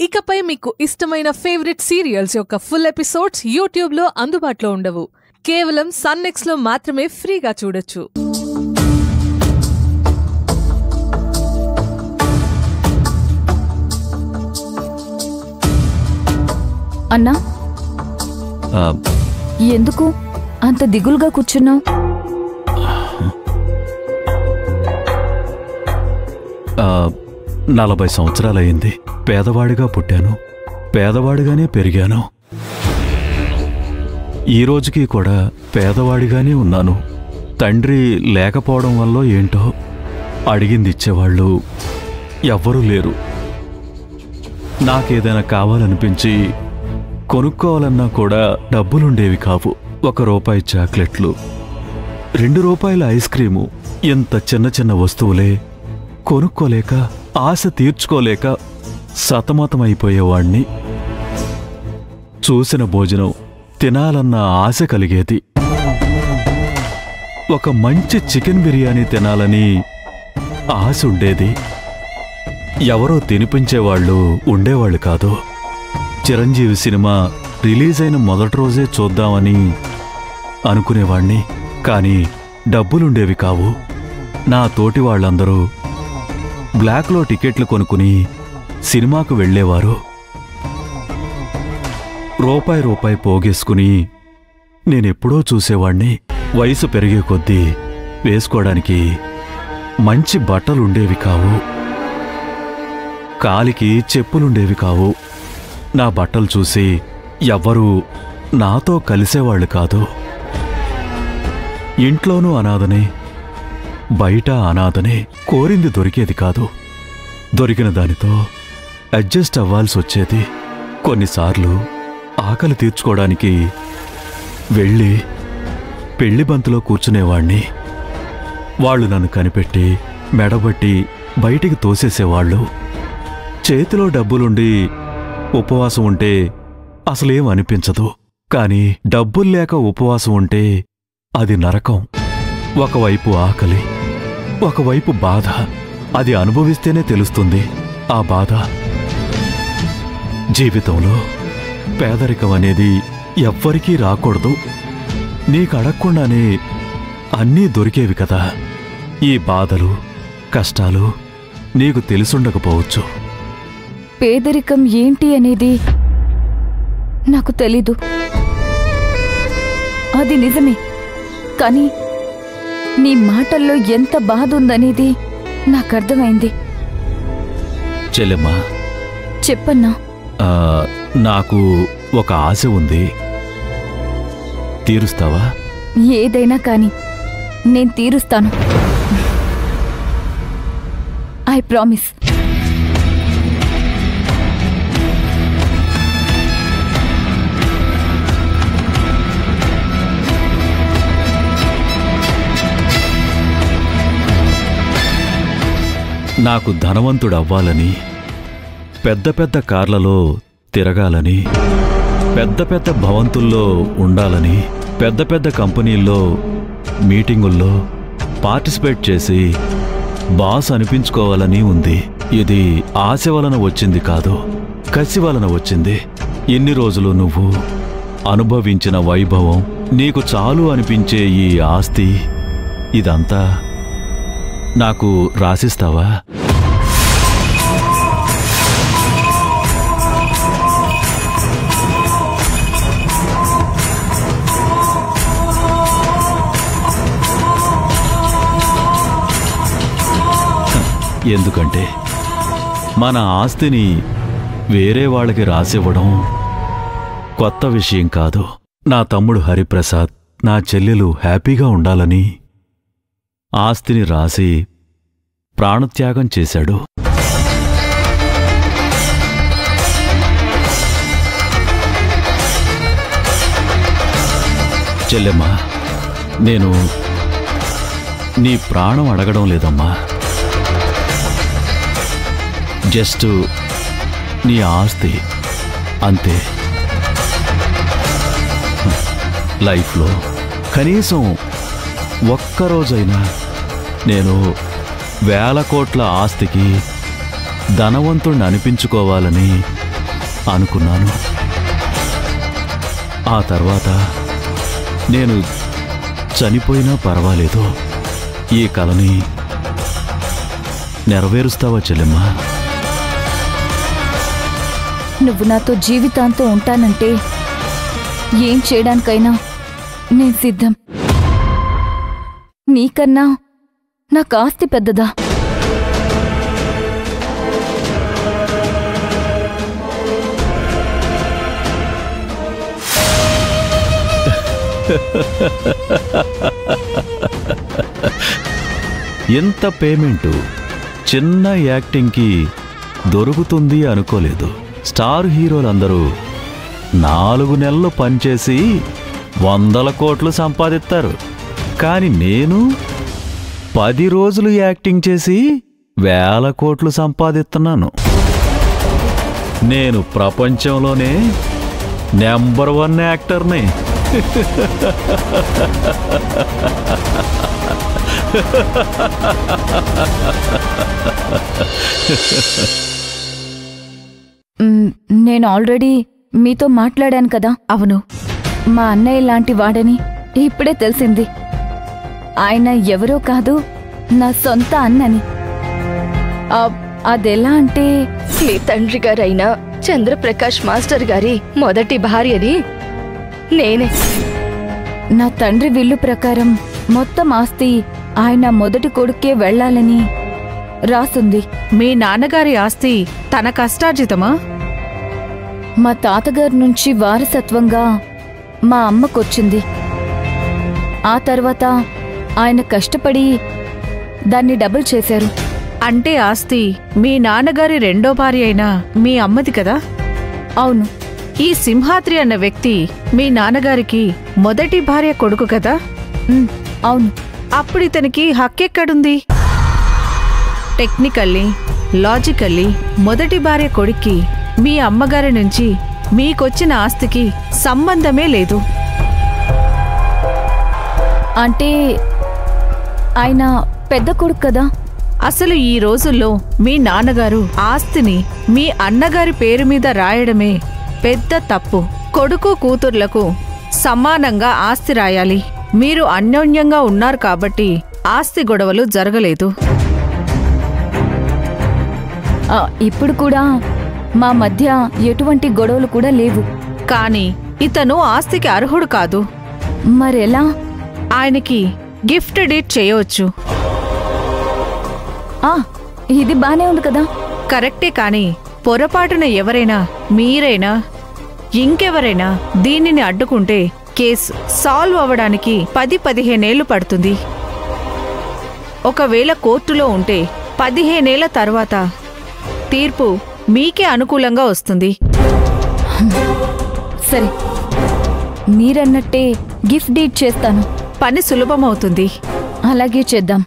ఇకపై మీకు ఇష్టమైన ఫేవరెట్ సీరియల్స్ యొక్క ఫుల్ ఎపిసోడ్స్ యూట్యూబ్లో అందుబాటులో ఉండవు. కేవలం సన్నెక్స్లో మాత్రమే ఫ్రీగా చూడొచ్చు. అన్నా, ఎందుకు అంత దిగులుగా కూర్చున్నావు? 40 సంవత్సరాలయ్యింది. పేదవాడిగా పుట్టాను, పేదవాడిగానే పెరిగాను. ఈ రోజుకి కూడా పేదవాడిగానే ఉన్నాను. తండ్రి లేకపోవడం వల్ల ఏంటో అడిగింది ఇచ్చేవాళ్ళు ఎవ్వరూ లేరు. నాకేదైనా కావాలనిపించి కొనుక్కోవాలన్నా కూడా డబ్బులుండేవి కావు. 1 రూపాయి చాక్లెట్లు, 2 రూపాయల ఐస్ క్రీము, ఇంత చిన్న చిన్న వస్తువులే కొనుక్కోలేక, ఆశ తీర్చుకోలేక సతమతమైపోయేవాణ్ణి. చూసిన భోజనం తినాలన్న ఆశ కలిగేది. ఒక మంచి చికెన్ బిర్యానీ తినాలని ఆశ ఉండేది. ఎవరో తినిపించేవాళ్ళు ఉండేవాళ్ళు కాదు. చిరంజీవి సినిమా రిలీజ్ అయిన మొదటి రోజే చూద్దామని అనుకునేవాణ్ణి. కానీ డబ్బులుండేవి కావు. నా తోటి వాళ్ళందరూ బ్లాక్లో టికెట్లు కొనుక్కుని సినిమాకు వెళ్లేవారు. రూపాయి పోగేసుకుని నేనెప్పుడో చూసేవాణ్ణి. వయసు పెరిగే కొద్దీ వేసుకోవడానికి మంచి బట్టలుండేవి కావు, కాలికి చెప్పులుండేవి కావు. నా బట్టలు చూసి ఎవ్వరూ నాతో కలిసేవాళ్ళు కాదు. ఇంట్లోనూ అనాథనే, బయట అనాథనే. కోరింది దొరికేది కాదు. దొరికిన దానితో అడ్జస్ట్ అవ్వాల్సి వచ్చేది. కొన్నిసార్లు ఆకలి తీర్చుకోవడానికి వెళ్ళి పెళ్లి బంతులో కూర్చునేవాణ్ణి. వాళ్ళు నన్ను కనిపెట్టి మెడబట్టి బయటికి తోసేసేవాళ్ళు. చేతిలో డబ్బులుండి ఉపవాసం ఉంటే అసలేం అనిపించదు. కాని డబ్బుల్లేక ఉపవాసం ఉంటే అది నరకం. ఒకవైపు ఆకలి, ఒకవైపు బాధ. అది అనుభవిస్తేనే తెలుస్తుంది ఆ బాధ. జీవితంలో పేదరికం అనేది ఎవ్వరికీ రాకూడదు. నీకు అడగకుండానే అన్నీ దొరికేవి కదా. ఈ బాధలు, కష్టాలు నీకు తెలుసుండకపోవచ్చు. పేదరికం ఏంటి అనేది నాకు తెలీదు. అది నిజమే. కానీ నీ మాటల్లో ఎంత బాధ ఉందనేది నాకర్థమైంది. చెల్లెమ్మా, చెప్పన్నా. నాకు ఒక ఆశ ఉంది, తీరుస్తావా? ఏదైనా కాని నేను తీరుస్తాను. I promise. నాకు ధనవంతుడవ్వాలని, పెద్ద పెద్ద కార్లలో తిరగాలని, పెద్ద పెద్ద భవంతుల్లో ఉండాలని, పెద్ద పెద్ద కంపెనీల్లో మీటింగుల్లో పార్టిసిపేట్ చేసి బాస్ అనిపించుకోవాలని ఉంది. ఇది ఆశ వలన వచ్చింది కాదు, కసి వలన వచ్చింది. ఎన్ని రోజులు నువ్వు అనుభవించిన వైభవం, నీకు చాలు అనిపించే ఈ ఆస్తి, ఇదంతా నాకు రాసిస్తావా? ఎందుకంటే మన ఆస్తిని వేరే వాళ్ళకి రాసివ్వడం కొత్త విషయం కాదు. నా తమ్ముడు హరిప్రసాద్, నా చెల్లెలు హ్యాపీగా ఉండాలని ఆస్తిని రాసి ప్రాణత్యాగం చేశాడు. చెల్లెమ్మా, నేను నీ ప్రాణం అడగడం లేదమ్మా. జస్ట్ నీ ఆస్తి అంతే. లైఫ్లో కనీసం ఒక్కరోజైనా నేను వేల కోట్ల ఆస్తికి ధనవంతుణ్ణి అనిపించుకోవాలని అనుకున్నాను. ఆ తర్వాత నేను చనిపోయినా పర్వాలేదు, ఈ కలని నెరవేరుస్తావా చెల్లెమ్మా? నువ్వు నాతో జీవితాంతం ఉంటానంటే ఏం చేయడానికైనా నేను సిద్ధం. నీకన్నా నాకు ఆస్తి పెద్దదా? ఎంత పేమెంటు చిన్న యాక్టింగ్కి దొరుకుతుంది అనుకోలేదు. స్టార్ హీరోలందరూ 4 నెలలు పనిచేసి 100 కోట్లు సంపాదిస్తారు. కానీ నేను 10 రోజులు యాక్టింగ్ చేసి 1000 కోట్లు సంపాదిస్తున్నాను. నేను ప్రపంచంలోనే నెంబర్ 1 యాక్టర్ని. నేను ఆల్రెడీ మీతో మాట్లాడాను కదా. అవును, మా అన్నయ్య లాంటి వాడని ఇప్పుడే తెలిసింది. ఆయన ఎవరో కాదు, నా సొంత అన్నని. అదెలా అంటే, మీ తండ్రి గారైన చంద్రప్రకాష్ మాస్టర్ గారి మొదటి భార్యని నేనే. నా తండ్రి విల్లు ప్రకారం మొత్తం ఆస్తి ఆయన మొదటి కొడుకే వెళ్లాలని రాసుంది. మీ నాన్నగారి ఆస్తి తన కష్టార్జితమా? మా తాతగారి నుంచి వారసత్వంగా మా అమ్మకొచ్చింది. ఆ తర్వాత ఆయన కష్టపడి దాన్ని డబుల్ చేశారు. అంటే ఆస్తి మీ నాన్నగారి రెండో భార్య అయినా మీ అమ్మది కదా? అవును. ఈ సింహాద్రి అన్న వ్యక్తి మీ నాన్నగారికి మొదటి భార్య కొడుకు కదా? అవును. అప్పుడు ఇతనికి హక్కెక్కడుంది? టెక్నికల్లీ, లాజికల్లీ మొదటి భార్య కొడుక్కి మీ అమ్మగారి నుంచి మీకొచ్చిన ఆస్తికి సంబంధమే లేదు. అంటే ఆయన పెద్ద కొడుకు కదా? అసలు ఈ రోజుల్లో మీ నాన్నగారు ఆస్తిని మీ అన్నగారి పేరు మీద రాయడమే పెద్ద తప్పు. కొడుకు కూతుర్లకు సమానంగా ఆస్తి రాయాలి. మీరు అన్యోన్యంగా ఉన్నారు కాబట్టి ఆస్తి గొడవలు జరగలేదు. ఇప్పుడు కూడా మా మధ్య ఎటువంటి గొడవలు కూడా లేవు. కానీ ఇతను ఆస్తికి అర్హుడు కాదు. మరెలా? ఆయనకి గిఫ్ట్ డీడ్ చేయవచ్చు. ఇది బానే ఉంది కదా? కరెక్టే. కానీ పొరపాటున ఎవరైనా, మీరైనా ఇంకెవరైనా దీనిని అడ్డుకుంటే కేసు సాల్వ్ అవ్వడానికి 10-15 ఏళ్లు పడుతుంది. ఒకవేళ కోర్టులో ఉంటే 15 ఏళ్ల తర్వాత తీర్పు మీకే అనుకూలంగా వస్తుంది. సరే, మీరన్నట్టే గిఫ్ట్ డీడ్ చేస్తాను. పని సులభమవుతుంది. అలాగే చేద్దాం.